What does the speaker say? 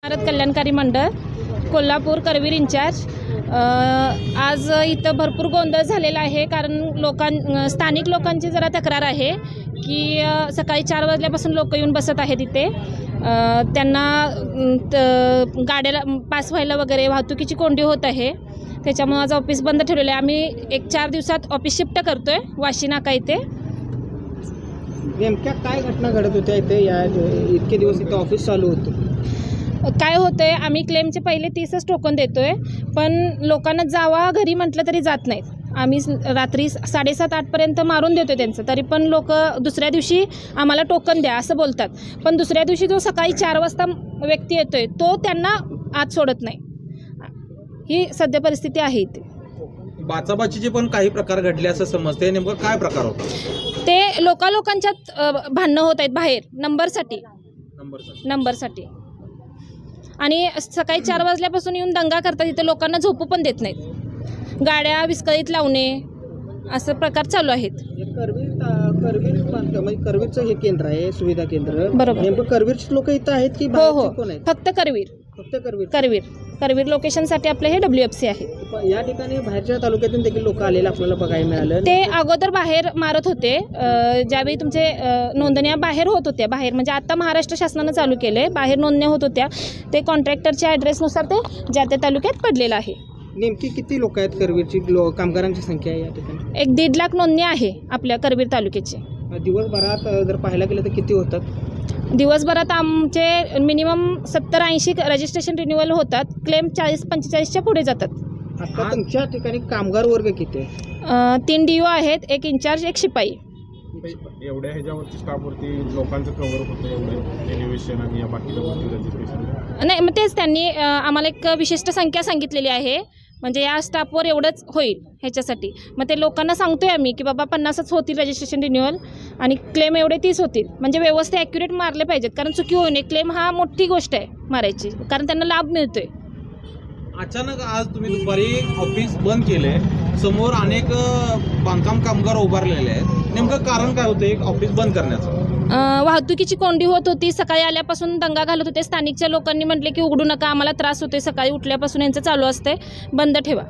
भारत कल्याणकारी मंडळ कोल्हापूर करवीर इंचार्ज। आज इथं भरपूर गोंधळ झालेला आहे, कारण स्थानिक लोकांची जरा तक्रार आहे की सकाळी 4 वाजल्यापासून लोक येऊन बसत आहेत इथे। त्यांना गाड्याला पास व्हायला वगैरे वाहतुकीची कोंडी होत आहे, त्याच्यामुळे आज ऑफिस बंद ठेवलेलं आहे। आम्ही 4 दिवसात ऑफिस शिफ्ट करतोय वाशी नाका इथे। नेमक्या काय घटना घडत होत्या इथे? या इतके दिवस इथे ऑफिस चालू होतं, काय होतंय, आम्ही क्लेमचे पहिले 30च टोकन देतोय, पण लोकांना जावा घरी म्हटलं तरी जात नाहीत। आम्ही रात्री 7:30-8 पर्यंत मारून देतोय त्यांचं, तरी पण लोक दुसऱ्या दिवशी आम्हाला टोकन द्या असं बोलतात। पण दुसऱ्या दिवशी जो सकाळी 4 वाजता व्यक्ती येतोय तो त्यांना आत सोडत नाही। ही सध्या परिस्थिती आहे इथे। बाचाबाचीचे पण काही प्रकार घडले असं समजते, नेमकं काय प्रकार होता? ते लोकांच्यात भांडणं होत आहेत बाहेर नंबरसाठी आणि सकाळी 4 वाजल्यापासून येऊन दंगा करतात, इथे लोकांना झोपू पण देत नाहीत। गाड्या विस्कळीत लावणे असं प्रकार चालू आहेत। करवीरचं हे केंद्र आहे, सुविधा केंद्र। बरोबर, नेमकं करवीरचे लोक इथं आहेत की हो, कोण आहेत? फक्त करवीर लोकेशनसाठी आपलं हे WFC आहे। या ठिकाणी बाहेरच्या तालुक्यातून देखील लोक आलेले आपल्याला बघायला मिळालं। ते अगोदर बाहेर मारत होते, ज्यावेळी तुमचे नोंदण्या बाहेर होत होत्या, बाहेर म्हणजे आता महाराष्ट्र शासनानं चालू केले, बाहेर नोंदण्या होत होत्या, ते कॉन्ट्रॅक्टरच्या ॲड्रेसनुसार ते ज्या त्या तालुक्यात पडलेलं आहे। नेमकी किती लोक आहेत करवीरची? कामगारांची संख्या आहे या ठिकाणी? 1-1.5 लाख नोंदणी आहे आपल्या करवीर तालुक्याची। दिवसभरात जर पाहायला गेलं तर किती होतात? दिवसभरात आमचे मिनिमम 70-80 रजिस्ट्रेशन रिन्युअल होतात। क्लेम 40-45च्या पुढे जातात। आता तुमच्या ठिकाणी कामगार वर्ग किती आहे? 3 DO आहेत, 1 इंचार्ज, 1 शिपाई। एवढ्या ह्याच्यावरती स्टाफवरती लोकांचं कव्हर होतं, एवढं एलिव्हेशन आणि या बाकीच्या गोष्टी रजिस्ट्रेशन नाही, मग तेच त्यांनी आम्हाला एक विशिष्ट संख्या सांगितलेली आहे, म्हणजे या स्टाफवर एवढंच होईल ह्याच्यासाठी। मग ते लोकांना सांगतोय आम्ही की बाबा 50च होतील रजिस्ट्रेशन रिन्युअल आणि क्लेम एवढे 30 होतील, म्हणजे व्यवस्थित ॲक्युरेट मारले पाहिजेत, कारण चुकी होऊ नये। क्लेम हा मोठी गोष्ट आहे मारायची, कारण त्यांना लाभ मिळतोय। अचानक आज तुम्ही दुपारी ऑफिस बंद केले, समोर अनेक बांधकाम कामगार उभारलेले आहेत, नेमकं कारण काय होतं एक ऑफिस बंद करण्याचं? वाहतुकीची कोंडी होत होती, सकाळी आल्यापासून दंगा घालत होते। स्थानिकच्या लोकांनी म्हटले की उघडू नका, आम्हाला त्रास होतोय, सकाळी उठल्यापासून यांचं चालू असते, बंद ठेवा।